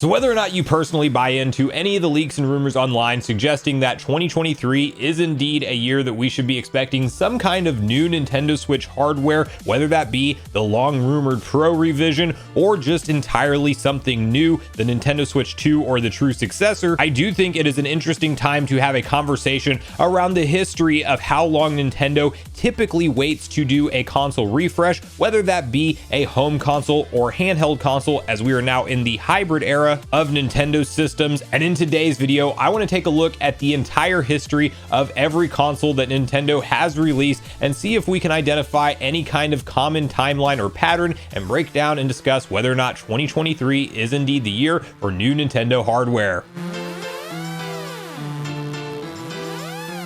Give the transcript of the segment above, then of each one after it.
So whether or not you personally buy into any of the leaks and rumors online suggesting that 2023 is indeed a year that we should be expecting some kind of new Nintendo Switch hardware, whether that be the long rumored Pro revision or just entirely something new, the Nintendo Switch 2 or the true successor, I do think it is an interesting time to have a conversation around the history of how long Nintendo typically waits to do a console refresh, whether that be a home console or handheld console, as we are now in the hybrid era of Nintendo systems. And in today's video, I want to take a look at the entire history of every console that Nintendo has released and see if we can identify any kind of common timeline or pattern and break down and discuss whether or not 2023 is indeed the year for new Nintendo hardware.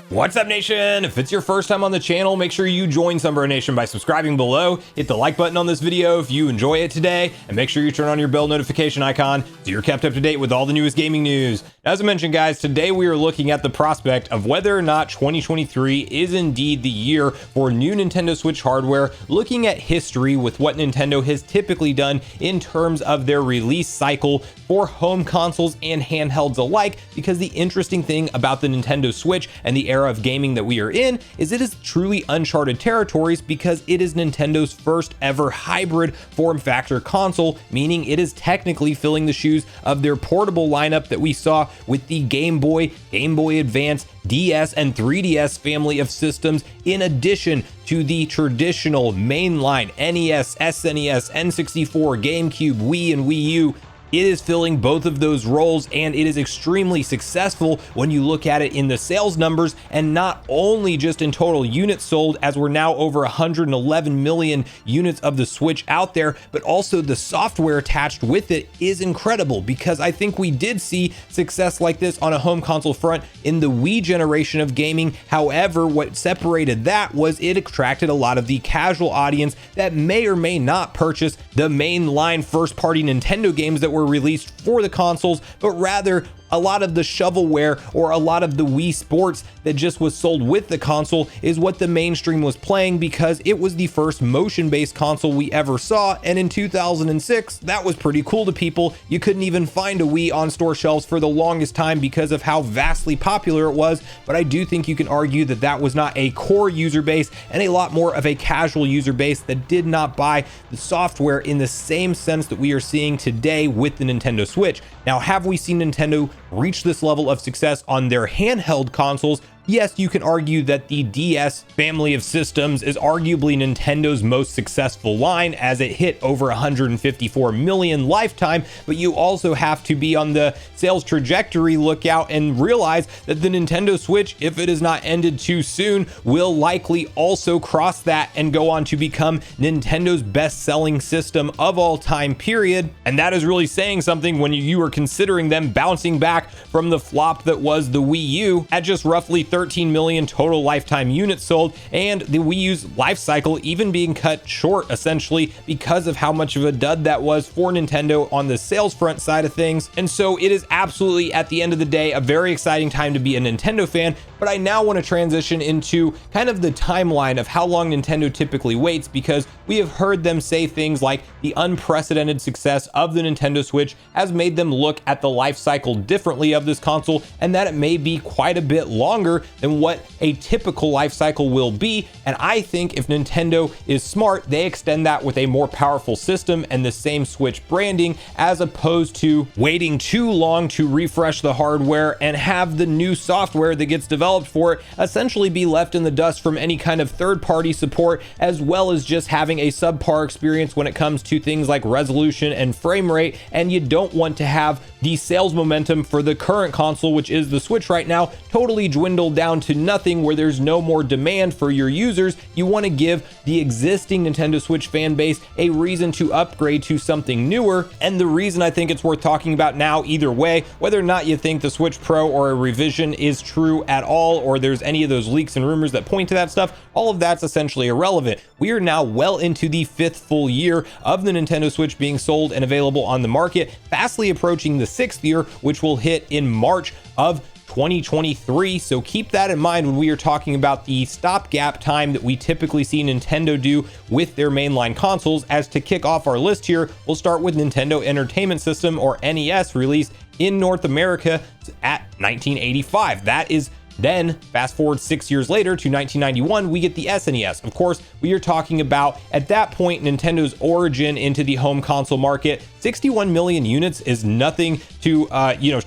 What's up, Nation? If it's your first time on the channel, make sure you join Sunbro Nation by subscribing below, hit the like button on this video if you enjoy it today, and make sure you turn on your bell notification icon so you're kept up to date with all the newest gaming news. As I mentioned, guys, today we are looking at the prospect of whether or not 2023 is indeed the year for new Nintendo Switch hardware, looking at history with what Nintendo has typically done in terms of their release cycle for home consoles and handhelds alike, because the interesting thing about the Nintendo Switch and the era of gaming that we are in is it is truly uncharted territories, because it is Nintendo's first ever hybrid form factor console, meaning it is technically filling the shoes of their portable lineup that we saw with the Game Boy, Game Boy Advance, DS, and 3DS family of systems, in addition to the traditional mainline NES, SNES, N64, GameCube, Wii, and Wii U. It is filling both of those roles, and it is extremely successful when you look at it in the sales numbers, and not only just in total units sold, as we're now over 111 million units of the Switch out there, but also the software attached with it is incredible, because I think we did see success like this on a home console front in the Wii generation of gaming. However, what separated that was it attracted a lot of the casual audience that may or may not purchase the mainline first-party Nintendo games that were released for the consoles, but rather a lot of the shovelware or a lot of the Wii Sports that just was sold with the console is what the mainstream was playing, because it was the first motion-based console we ever saw. And in 2006, that was pretty cool to people. You couldn't even find a Wii on store shelves for the longest time because of how vastly popular it was. But I do think you can argue that that was not a core user base, and a lot more of a casual user base that did not buy the software in the same sense that we are seeing today with the Nintendo Switch. Now, have we seen Nintendo reach this level of success on their handheld consoles? Yes, you can argue that the DS family of systems is arguably Nintendo's most successful line, as it hit over 154 million lifetime, but you also have to be on the sales trajectory lookout and realize that the Nintendo Switch, if it is not ended too soon, will likely also cross that and go on to become Nintendo's best-selling system of all time, period. And that is really saying something when you are considering them bouncing back from the flop that was the Wii U at just roughly 13 million total lifetime units sold, and the Wii U's life cycle even being cut short essentially because of how much of a dud that was for Nintendo on the sales front side of things. And so it is absolutely, at the end of the day, a very exciting time to be a Nintendo fan. But I now want to transition into kind of the timeline of how long Nintendo typically waits, because we have heard them say things like the unprecedented success of the Nintendo Switch has made them look at the life cycle differently of this console, and that it may be quite a bit longer than what a typical life cycle will be. And I think if Nintendo is smart, they extend that with a more powerful system and the same Switch branding, as opposed to waiting too long to refresh the hardware and have the new software that gets developed for it essentially be left in the dust from any kind of third-party support, as well as just having a subpar experience when it comes to things like resolution and frame rate. And you don't want to have the sales momentum for the current console, which is the Switch right now, totally dwindled down to nothing, where there's no more demand for your users. You want to give the existing Nintendo Switch fan base a reason to upgrade to something newer. And the reason I think it's worth talking about now, either way, whether or not you think the Switch Pro or a revision is true at all, or there's any of those leaks and rumors that point to that stuff, all of that's essentially irrelevant. We are now well into the 5th full year of the Nintendo Switch being sold and available on the market, fastly approaching the 6th year, which will hit in March of 2023. So keep that in mind when we are talking about the stopgap time that we typically see Nintendo do with their mainline consoles. As to kick off our list here, we'll start with Nintendo Entertainment System, or NES, released in North America at 1985. That is then, fast forward 6 years later to 1991, we get the SNES. Of course, we are talking about, at that point, Nintendo's origin into the home console market. 61 million units is nothing to,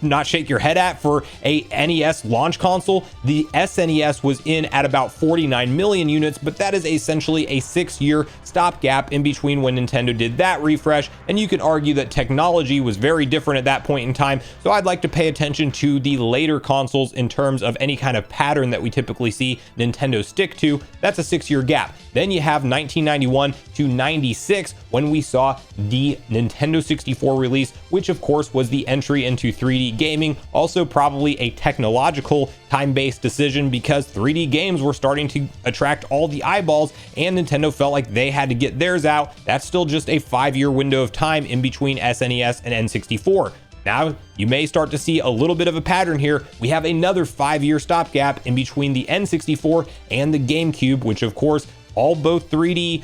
not shake your head at for a NES launch console. The SNES was in at about 49 million units, but that is essentially a 6-year stopgap in between when Nintendo did that refresh. And you can argue that technology was very different at that point in time. So I'd like to pay attention to the later consoles in terms of any kind of pattern that we typically see Nintendo stick to. That's a 6-year gap. Then you have 1991 to 96 when we saw the Nintendo 64 release, which of course was the entry into 3D gaming. Also probably a technological time-based decision because 3D games were starting to attract all the eyeballs and Nintendo felt like they had to get theirs out. That's still just a 5-year window of time in between SNES and N64. Now, you may start to see a little bit of a pattern here. We have another 5-year stopgap in between the N64 and the GameCube, which of course both 3D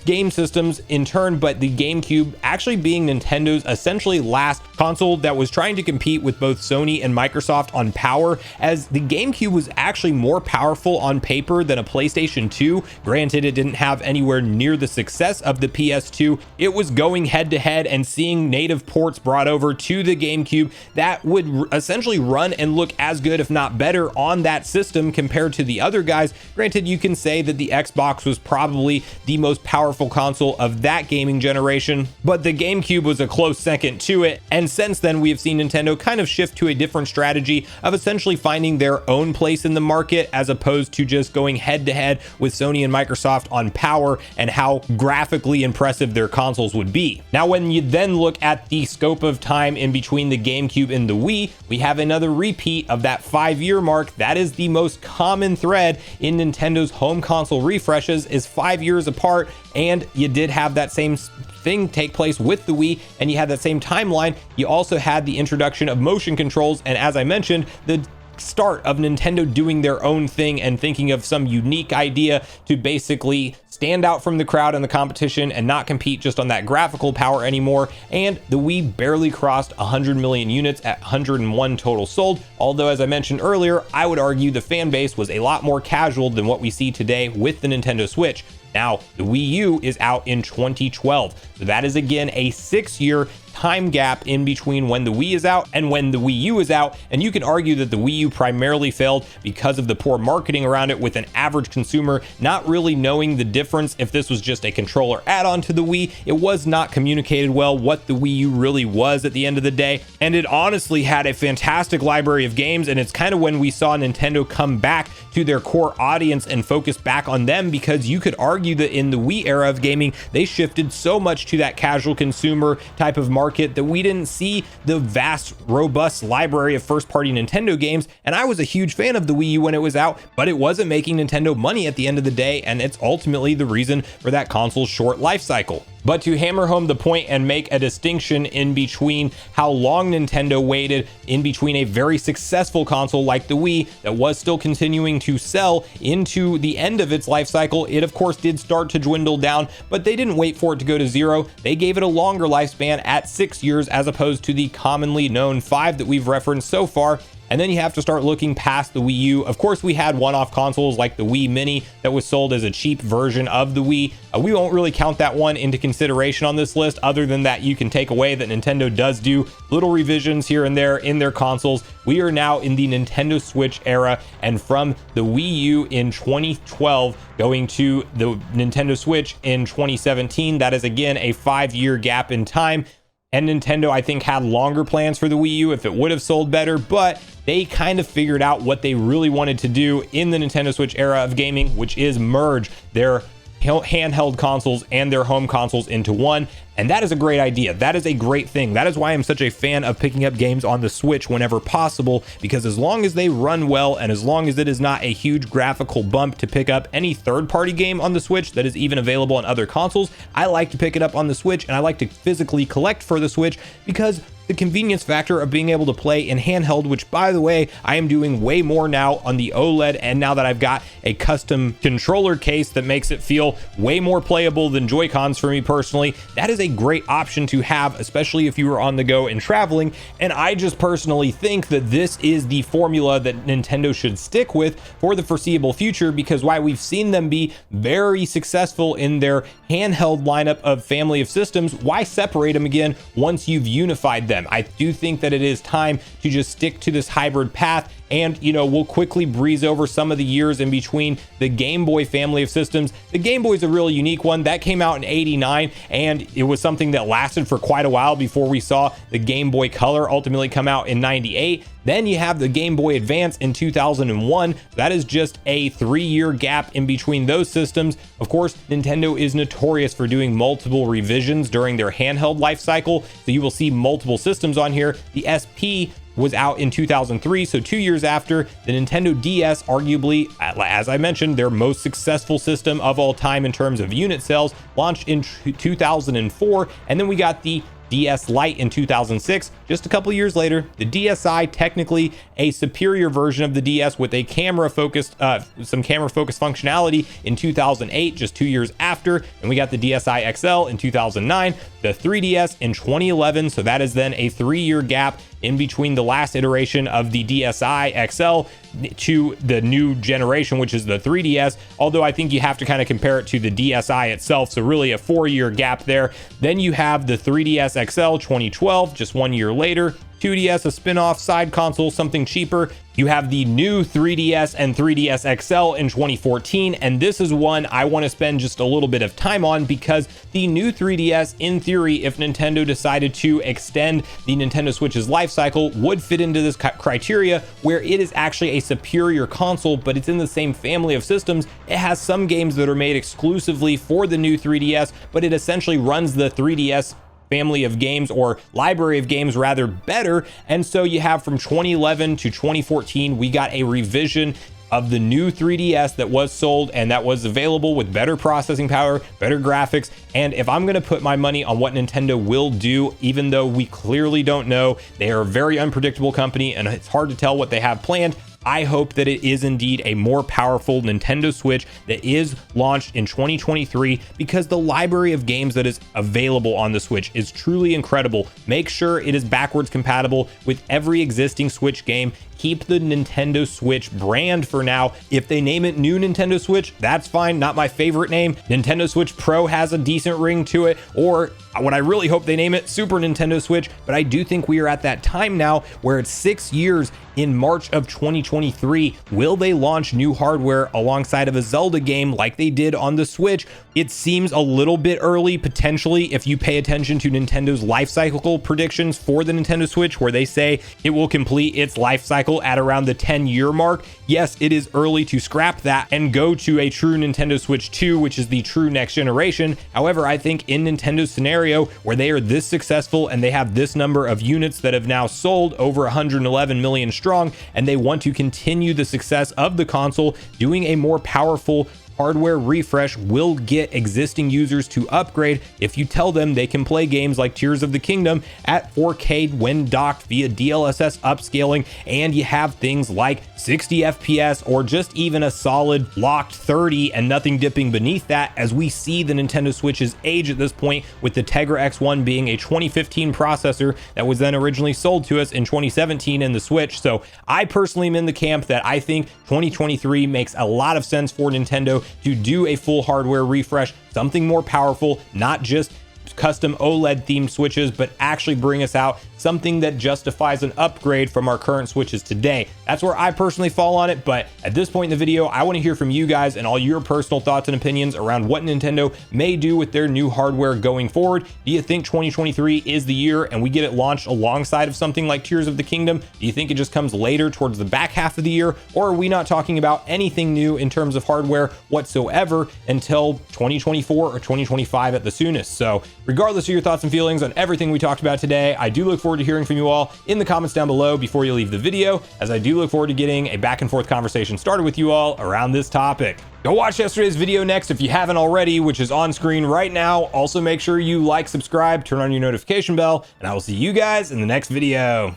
game systems in turn, but the GameCube actually being Nintendo's essentially last console that was trying to compete with both Sony and Microsoft on power, as the GameCube was actually more powerful on paper than a PlayStation 2. Granted, it didn't have anywhere near the success of the PS2. It was going head to head and seeing native ports brought over to the GameCube that would essentially run and look as good, if not better, on that system compared to the other guys. Granted, you can say that the Xbox was probably the most powerful console of that gaming generation, but the GameCube was a close second to it. And since then, we have seen Nintendo kind of shift to a different strategy of essentially finding their own place in the market, as opposed to just going head to head with Sony and Microsoft on power and how graphically impressive their consoles would be. Now, when you then look at the scope of time in between the GameCube and the Wii, we have another repeat of that 5-year mark. That is the most common thread in Nintendo's home console refreshes, is 5 years apart. And you did have that same thing take place with the Wii, and you had that same timeline. You also had the introduction of motion controls, and as I mentioned, the start of Nintendo doing their own thing and thinking of some unique idea to basically stand out from the crowd in the competition and not compete just on that graphical power anymore. And the Wii barely crossed 100 million units at 101 total sold, although as I mentioned earlier, I would argue the fan base was a lot more casual than what we see today with the Nintendo Switch. Now, the Wii U is out in 2012, so that is again a 6-year time gap in between when the Wii is out and when the Wii U is out. And you can argue that the Wii U primarily failed because of the poor marketing around it, with an average consumer not really knowing the difference if this was just a controller add-on to the Wii. It was not communicated well what the Wii U really was at the end of the day, and it honestly had a fantastic library of games, and it's kind of when we saw Nintendo come back to their core audience and focus back on them, because you could argue that in the Wii era of gaming, they shifted so much to that casual consumer type of market that we didn't see the vast, robust library of first-party Nintendo games. And I was a huge fan of the Wii U when it was out, but it wasn't making Nintendo money at the end of the day, and it's ultimately the reason for that console's short life cycle. But to hammer home the point and make a distinction in between how long Nintendo waited in between a very successful console like the Wii that was still continuing to sell into the end of its life cycle, it of course did start to dwindle down, but they didn't wait for it to go to zero. They gave it a longer lifespan at 6 years as opposed to the commonly known 5 that we've referenced so far. And then you have to start looking past the Wii U. Of course, we had one-off consoles like the Wii Mini that was sold as a cheap version of the Wii. We won't really count that one into consideration on this list, other than that you can take away that Nintendo does do little revisions here and there in their consoles. We are now in the Nintendo Switch era, and from the Wii U in 2012 going to the Nintendo Switch in 2017, that is again a 5-year gap in time. And Nintendo, I think, had longer plans for the Wii U if it would have sold better, but they kind of figured out what they really wanted to do in the Nintendo Switch era of gaming, which is merge their handheld consoles and their home consoles into one. And that is a great idea. That is a great thing. That is why I'm such a fan of picking up games on the Switch whenever possible, because as long as they run well and as long as it is not a huge graphical bump to pick up any third-party game on the Switch that is even available on other consoles, I like to pick it up on the Switch, and I like to physically collect for the Switch because the convenience factor of being able to play in handheld, which by the way, I am doing way more now on the OLED, and now that I've got a custom controller case that makes it feel way more playable than Joy-Cons for me personally, that is a great option to have, especially if you are on the go and traveling. And I just personally think that this is the formula that Nintendo should stick with for the foreseeable future, because while we've seen them be very successful in their handheld lineup of family of systems, why separate them again once you've unified them? I do think that it is time to just stick to this hybrid path. And, you know, we'll quickly breeze over some of the years in between the Game Boy family of systems. The Game Boy is a really unique one. That came out in '89, and it was something that lasted for quite a while before we saw the Game Boy Color ultimately come out in '98. Then you have the Game Boy Advance in 2001. That is just a 3-year gap in between those systems. Of course, Nintendo is notorious for doing multiple revisions during their handheld life cycle, so you will see multiple systems on here. The SP was out in 2003, so 2 years after. The Nintendo DS, arguably, as I mentioned, their most successful system of all time in terms of unit sales, launched in 2004. And then we got the DS Lite in 2006. Just a couple years later, the DSi, technically a superior version of the DS with a some camera focused functionality in 2008, just 2 years after. And we got the DSi XL in 2009, the 3DS in 2011. So that is then a 3-year gap in between the last iteration of the DSi XL to the new generation, which is the 3DS. Although I think you have to kind of compare it to the DSi itself. So really a 4-year gap there. Then you have the 3DS XL 2012, just 1 year later. 2DS, a spin-off side console, something cheaper. You have the new 3DS and 3DS XL in 2014, and this is one I want to spend just a little bit of time on, because the new 3DS, in theory, if Nintendo decided to extend the Nintendo Switch's life cycle, would fit into this criteria where it is actually a superior console, but it's in the same family of systems. It has some games that are made exclusively for the new 3DS, but it essentially runs the 3DS family of games, or library of games rather, better. And so you have from 2011 to 2014, we got a revision of the new 3DS that was sold and that was available with better processing power, better graphics. And if I'm going to put my money on what Nintendo will do, even though we clearly don't know, they are a very unpredictable company and it's hard to tell what they have planned, I hope that it is indeed a more powerful Nintendo Switch that is launched in 2023, because the library of games that is available on the Switch is truly incredible. Make sure it is backwards compatible with every existing Switch game. Keep the Nintendo Switch brand for now. If they name it New Nintendo Switch, that's fine. Not my favorite name. Nintendo Switch Pro has a decent ring to it, or what I really hope they name it, Super Nintendo Switch. But I do think we are at that time now where it's 6 years in March of 2023. Will they launch new hardware alongside of a Zelda game like they did on the Switch? It seems a little bit early, potentially, if you pay attention to Nintendo's life cycle predictions for the Nintendo Switch, where they say it will complete its life cycle at around the 10-year mark. Yes, it is early to scrap that and go to a true Nintendo Switch 2, which is the true next generation. However, I think in Nintendo's scenario, where they are this successful and they have this number of units that have now sold, over 111 million strong, and they want to continue the success of the console, doing a more powerful hardware refresh will get existing users to upgrade if you tell them they can play games like Tears of the Kingdom at 4K when docked via DLSS upscaling, and you have things like 60 FPS or just even a solid locked 30 and nothing dipping beneath that, as we see the Nintendo Switch's age at this point, with the Tegra X1 being a 2015 processor that was then originally sold to us in 2017 in the Switch. So I personally am in the camp that I think 2023 makes a lot of sense for Nintendo to do a full hardware refresh, something more powerful, not just custom OLED themed Switches, but actually bring us out something that justifies an upgrade from our current Switches today. That's where I personally fall on it, but at this point in the video, I want to hear from you guys and all your personal thoughts and opinions around what Nintendo may do with their new hardware going forward. Do you think 2023 is the year and we get it launched alongside of something like Tears of the Kingdom? Do you think it just comes later towards the back half of the year? Or are we not talking about anything new in terms of hardware whatsoever until 2024 or 2025 at the soonest? So Regardless of your thoughts and feelings on everything we talked about today, I do look forward to hearing from you all in the comments down below before you leave the video, as I do look forward to getting a back and forth conversation started with you all around this topic. Go watch yesterday's video next if you haven't already, which is on screen right now. Also make sure you like, subscribe, turn on your notification bell, and I will see you guys in the next video.